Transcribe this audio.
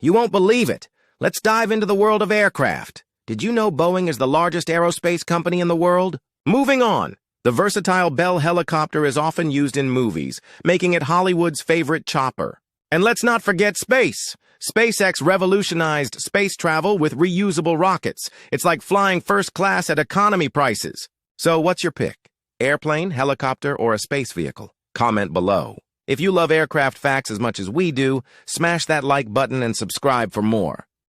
You won't believe it. Let's dive into the world of aircraft. Did you know Boeing is the largest aerospace company in the world? Moving on. The versatile Bell helicopter is often used in movies, making it Hollywood's favorite chopper. And let's not forget space. SpaceX revolutionized space travel with reusable rockets. It's like flying first class at economy prices. So what's your pick? Airplane, helicopter, or a space vehicle? Comment below. If you love aircraft facts as much as we do, smash that like button and subscribe for more.